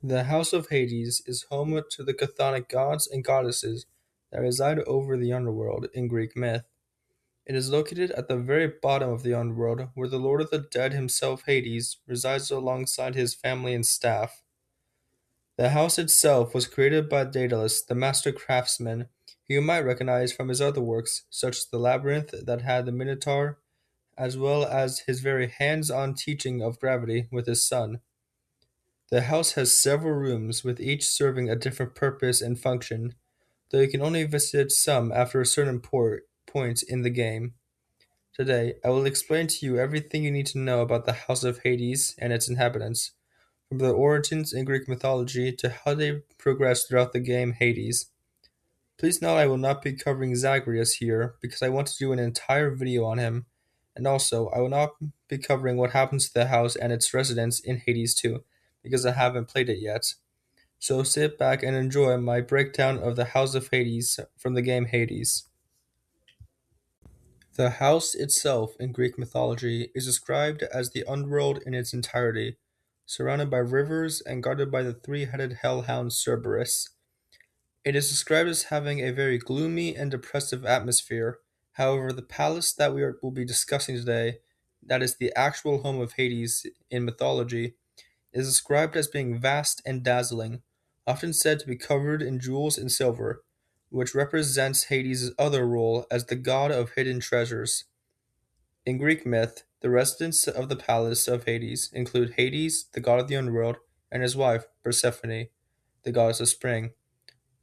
The House of Hades is home to the chthonic gods and goddesses that reside over the underworld in Greek myth. It is located at the very bottom of the underworld, where the Lord of the Dead himself, Hades, resides alongside his family and staff. The house itself was created by Daedalus, the master craftsman, who you might recognize from his other works, such as the Labyrinth that had the Minotaur, as well as his very hands-on teaching of gravity with his son. The house has several rooms, with each serving a different purpose and function, though you can only visit some after a certain point in the game. Today, I will explain to you everything you need to know about the House of Hades and its inhabitants, from their origins in Greek mythology to how they progress throughout the game Hades. Please note I will not be covering Zagreus here because I want to do an entire video on him, and also I will not be covering what happens to the house and its residents in Hades 2 because I haven't played it yet. So sit back and enjoy my breakdown of the House of Hades from the game Hades. The house itself in Greek mythology is described as the underworld in its entirety, surrounded by rivers and guarded by the three-headed hellhound Cerberus. It is described as having a very gloomy and depressive atmosphere. However, the palace that will be discussing today, that is the actual home of Hades in mythology, is described as being vast and dazzling, often said to be covered in jewels and silver, which represents Hades' other role as the god of hidden treasures. In Greek myth, the residents of the palace of Hades include Hades, the god of the underworld, and his wife, Persephone, the goddess of spring.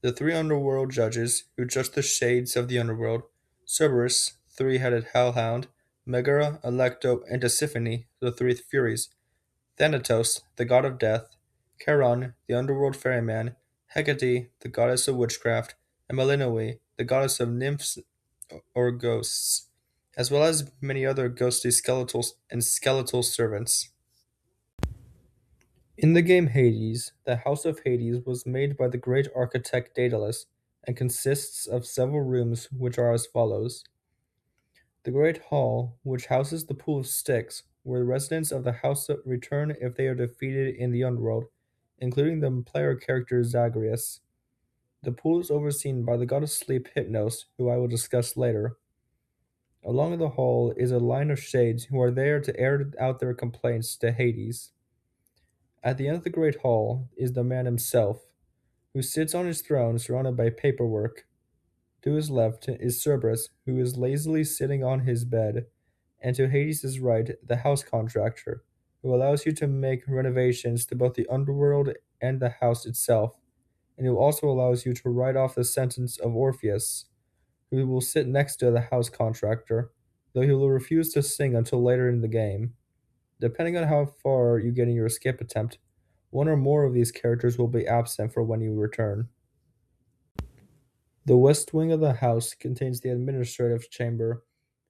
The three underworld judges who judge the shades of the underworld: Cerberus, three-headed hellhound; Megara, Alecto, and Tisiphone, the three furies; Thanatos, the god of death; Charon, the underworld ferryman; Hecate, the goddess of witchcraft; and Melinoe, the goddess of nymphs or ghosts, as well as many other ghostly skeletal servants. In the game Hades, the House of Hades was made by the great architect Daedalus and consists of several rooms which are as follows. The Great Hall, which houses the Pool of Styx, where the residents of the house return if they are defeated in the underworld, including the player character Zagreus. The pool is overseen by the god of sleep Hypnos, who I will discuss later. Along the hall is a line of shades who are there to air out their complaints to Hades. At the end of the great hall is the man himself, who sits on his throne surrounded by paperwork. To his left is Cerberus, who is lazily sitting on his bed, and to Hades' right, the house contractor, who allows you to make renovations to both the underworld and the house itself, and who also allows you to write off the sentence of Orpheus, who will sit next to the house contractor, though he will refuse to sing until later in the game. Depending on how far you get in your escape attempt, one or more of these characters will be absent for when you return. The west wing of the house contains the administrative chamber,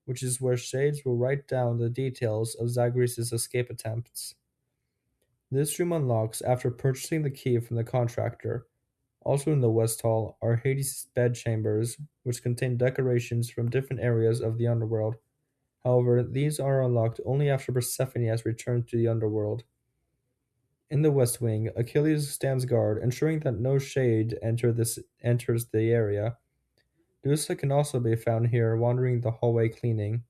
which is where Shades will write down the details of Zagreus' escape attempts. This room unlocks after purchasing the key from the contractor. Also in the West Hall are Hades' bedchambers, which contain decorations from different areas of the underworld. However, these are unlocked only after Persephone has returned to the underworld. In the West Wing, Achilles stands guard, ensuring that no shade enters the area. Medusa can also be found here, wandering the hallway cleaning.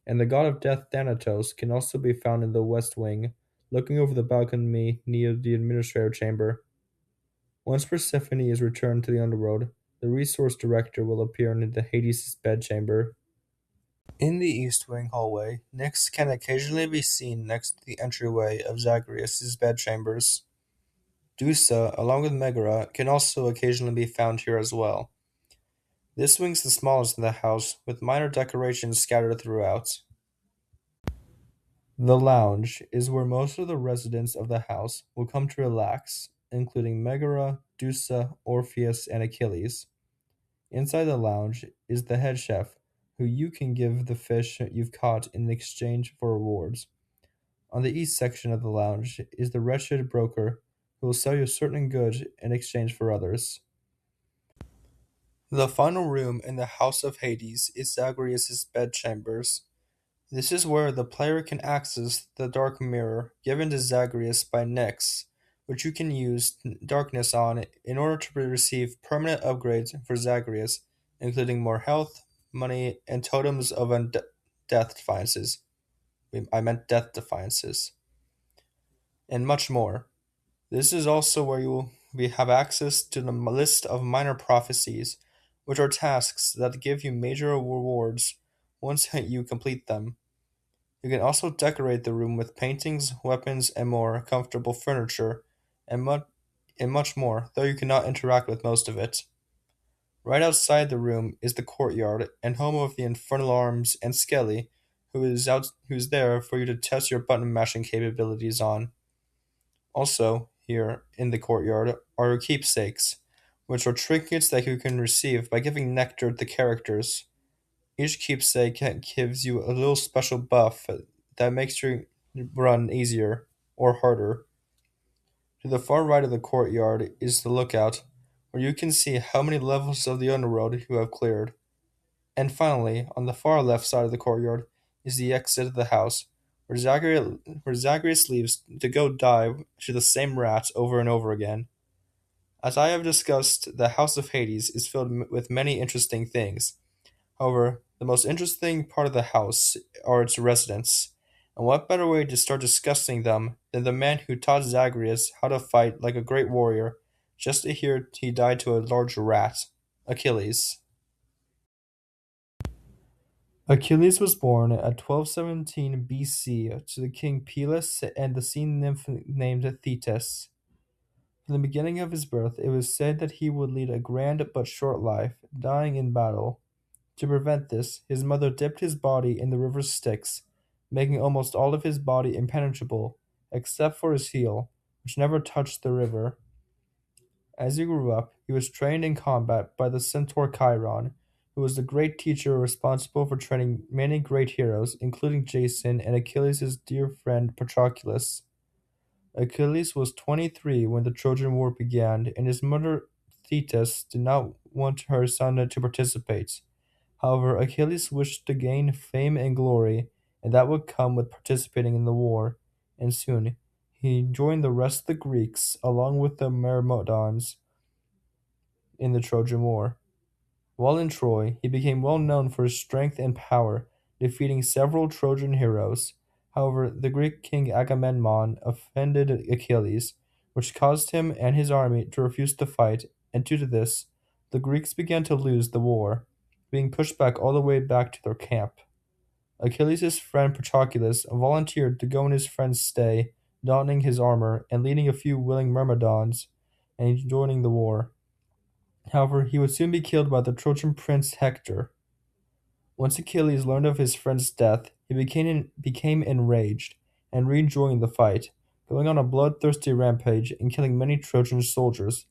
And the god of death Thanatos can also be found in the West Wing, looking over the balcony near the administrative chamber. Once Persephone is returned to the underworld, the resource director will appear in the Hades' bedchamber. In the East Wing hallway, Nyx can occasionally be seen next to the entryway of Zagreus' bedchambers. Dusa, along with Megara, can also occasionally be found here as well. This wing's the smallest in the house, with minor decorations scattered throughout. The lounge is where most of the residents of the house will come to relax, including Megara, Dusa, Orpheus, and Achilles. Inside the lounge is the head chef, who you can give the fish you've caught in exchange for rewards. On the east section of the lounge is the wretched broker, who will sell you certain goods in exchange for others. The final room in the House of Hades is Zagreus' bedchambers. This is where the player can access the dark mirror given to Zagreus by Nyx, which you can use darkness on in order to receive permanent upgrades for Zagreus, including more health, money, and totems of death defiances. I meant death defiances, and much more. This is also where you will have access to the list of minor prophecies, which are tasks that give you major rewards once you complete them. You can also decorate the room with paintings, weapons, and more comfortable furniture, and, mu- and much more, though you cannot interact with most of it. Right outside the room is the courtyard and home of the Infernal Arms and Skelly, who's there for you to test your button mashing capabilities on. Also, here in the courtyard are your keepsakes, which are trinkets that you can receive by giving nectar to characters. Each keepsake gives you a little special buff that makes your run easier or harder. To the far right of the courtyard is the lookout, where you can see how many levels of the underworld you have cleared. And finally, on the far left side of the courtyard is the exit of the house, where Zagreus leaves to go dive to the same rats over and over again. As I have discussed, the House of Hades is filled with many interesting things. However, the most interesting part of the house are its residents, and what better way to start discussing them than the man who taught Zagreus how to fight like a great warrior, just to hear he died to a large rat, Achilles. Achilles was born at 1217 BC to the king Pelus and the sea nymph named Thetis. From the beginning of his birth, it was said that he would lead a grand but short life, dying in battle. To prevent this, his mother dipped his body in the river Styx, making almost all of his body impenetrable, except for his heel, which never touched the river. As he grew up, he was trained in combat by the centaur Chiron, who was the great teacher responsible for training many great heroes, including Jason and Achilles' dear friend Patroclus. Achilles was 23 when the Trojan War began, and his mother Thetis did not want her son to participate. However, Achilles wished to gain fame and glory, and that would come with participating in the war, and soon he joined the rest of the Greeks along with the Myrmidons in the Trojan War. While in Troy, he became well known for his strength and power, defeating several Trojan heroes. However, the Greek king Agamemnon offended Achilles, which caused him and his army to refuse to fight, and due to this, the Greeks began to lose the war, being pushed back all the way back to their camp. Achilles' friend Patroclus volunteered to go in his friend's stay, donning his armor and leading a few willing Myrmidons and joining the war. However, he would soon be killed by the Trojan prince Hector. Once Achilles learned of his friend's death, he became enraged and rejoined the fight, going on a bloodthirsty rampage and killing many Trojan soldiers.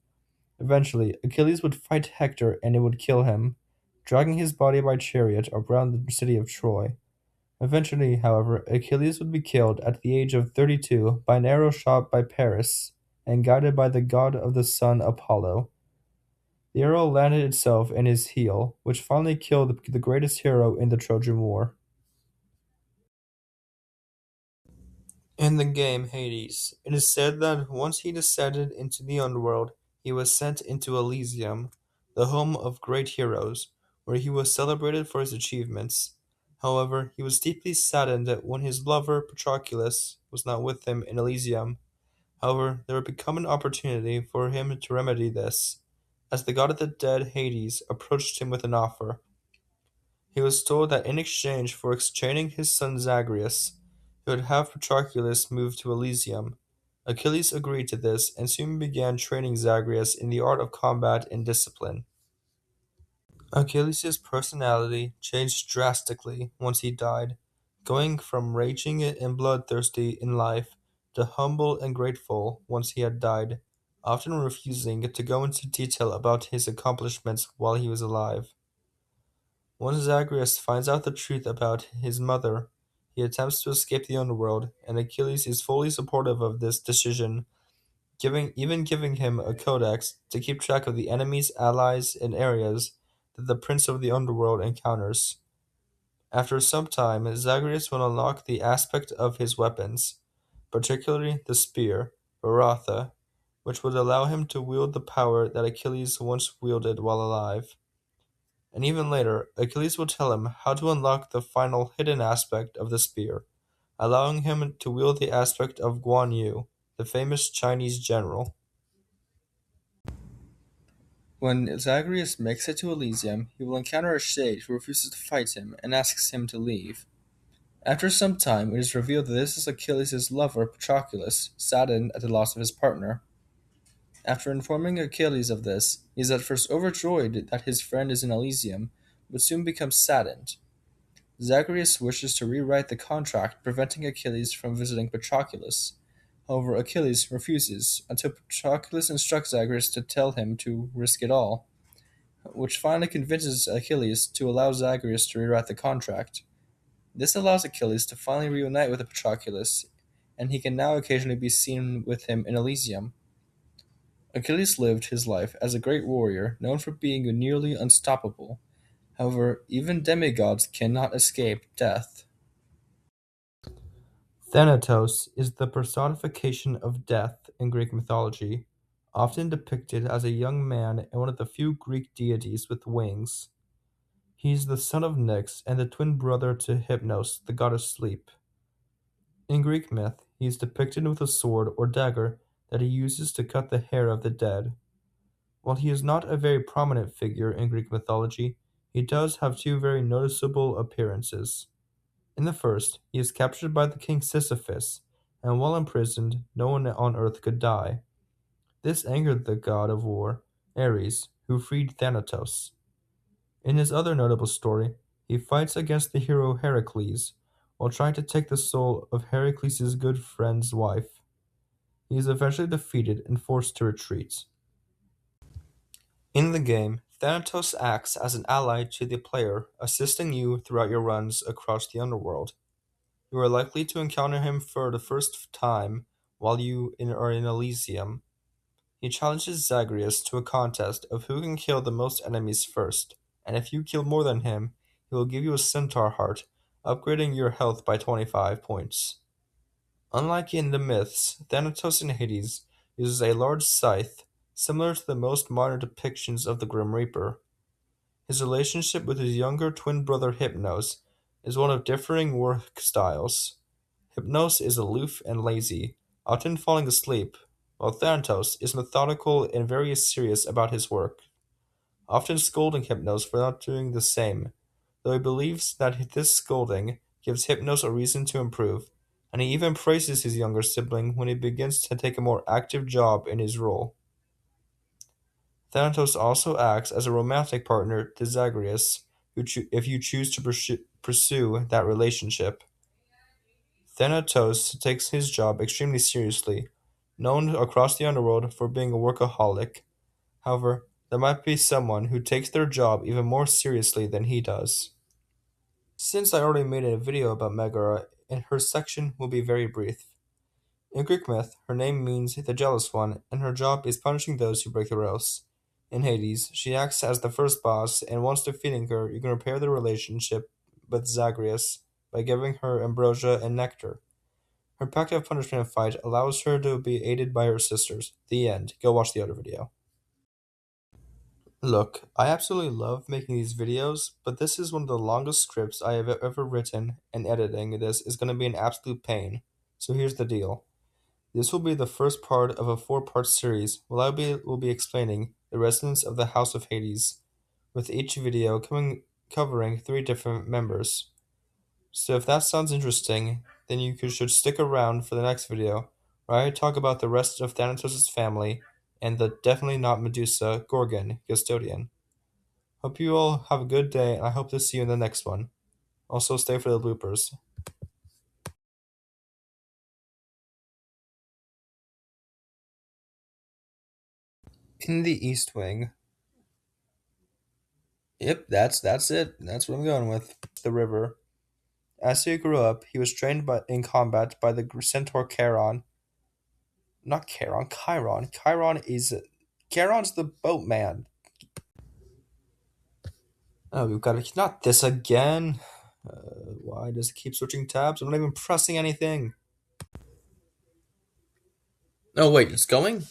Eventually, Achilles would fight Hector and it would kill him, dragging his body by chariot around the city of Troy. Eventually, however, Achilles would be killed at the age of 32 by an arrow shot by Paris and guided by the god of the sun Apollo. The arrow landed itself in his heel, which finally killed the greatest hero in the Trojan War. In the game Hades, it is said that once he descended into the underworld, he was sent into Elysium, the home of great heroes, where he was celebrated for his achievements. However, he was deeply saddened when his lover Patroclus was not with him in Elysium. However, there would become an opportunity for him to remedy this, as the god of the dead Hades approached him with an offer. He was told that in exchange for exchanging his son Zagreus, he would have Patroclus move to Elysium. Achilles agreed to this and soon began training Zagreus in the art of combat and discipline. Achilles' personality changed drastically once he died, going from raging and bloodthirsty in life to humble and grateful once he had died, often refusing to go into detail about his accomplishments while he was alive. Once Zagreus finds out the truth about his mother, he attempts to escape the underworld, and Achilles is fully supportive of this decision, giving him a codex to keep track of the enemies, allies, and areas that the prince of the underworld encounters. After some time, Zagreus will unlock the aspect of his weapons, particularly the spear, Baratha, which would allow him to wield the power that Achilles once wielded while alive. And even later, Achilles will tell him how to unlock the final hidden aspect of the spear, allowing him to wield the aspect of Guan Yu, the famous Chinese general. When Zagreus makes it to Elysium, he will encounter a shade who refuses to fight him and asks him to leave. After some time, it is revealed that this is Achilles' lover, Patroclus, saddened at the loss of his partner. After informing Achilles of this, he is at first overjoyed that his friend is in Elysium, but soon becomes saddened. Zagreus wishes to rewrite the contract, preventing Achilles from visiting Patroclus. However, Achilles refuses, until Patroclus instructs Zagreus to tell him to risk it all, which finally convinces Achilles to allow Zagreus to rewrite the contract. This allows Achilles to finally reunite with Patroclus, and he can now occasionally be seen with him in Elysium. Achilles lived his life as a great warrior, known for being nearly unstoppable. However, even demigods cannot escape death. Thanatos is the personification of death in Greek mythology, often depicted as a young man and one of the few Greek deities with wings. He is the son of Nyx and the twin brother to Hypnos, the god of sleep. In Greek myth, he is depicted with a sword or dagger that he uses to cut the hair of the dead. While he is not a very prominent figure in Greek mythology, he does have two very noticeable appearances. In the first, he is captured by the king Sisyphus, and while imprisoned, no one on earth could die. This angered the god of war, Ares, who freed Thanatos. In his other notable story, he fights against the hero Heracles, while trying to take the soul of Heracles' good friend's wife. He is eventually defeated and forced to retreat. In the game, Thanatos acts as an ally to the player, assisting you throughout your runs across the underworld. You are likely to encounter him for the first time while are in Elysium. He challenges Zagreus to a contest of who can kill the most enemies first, and if you kill more than him, he will give you a centaur heart, upgrading your health by 25 points. Unlike in the myths, Thanatos in Hades uses a large scythe, similar to the most modern depictions of the Grim Reaper. His relationship with his younger twin brother Hypnos is one of differing work styles. Hypnos is aloof and lazy, often falling asleep, while Thanatos is methodical and very serious about his work, often scolding Hypnos for not doing the same, though he believes that this scolding gives Hypnos a reason to improve, and he even praises his younger sibling when he begins to take a more active job in his role. Thanatos also acts as a romantic partner to Zagreus if you choose to pursue that relationship. Thanatos takes his job extremely seriously, known across the underworld for being a workaholic. However, there might be someone who takes their job even more seriously than he does. Since I already made a video about Megara, and her section will be very brief. In Greek myth, her name means the jealous one, and her job is punishing those who break the rules. In Hades, she acts as the first boss, and once defeating her, you can repair the relationship with Zagreus by giving her ambrosia and nectar. Her pact of punishment fight allows her to be aided by her sisters. The end. Go watch the other video. Look, I absolutely love making these videos, but this is one of the longest scripts I have ever written, and editing this is going to be an absolute pain. So here's the deal. This will be the first part of a four-part series where will be explaining the residents of the House of Hades, with each video covering three different members. So if that sounds interesting, then should stick around for the next video, where I talk about the rest of Thanatos' family and the definitely not Medusa Gorgon custodian. Hope you all have a good day, and I hope to see you in the next one. Also, stay for the bloopers. In the East Wing. Yep, that's it. That's what I'm going with. The river. As he grew up, he was trained in combat by the centaur Charon. Not Charon, Chiron. Charon's the boatman. Oh, we've got to, not this again. Why does it keep switching tabs? I'm not even pressing anything. Oh, wait, it's going?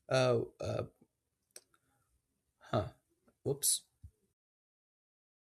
Oh, huh. Whoops.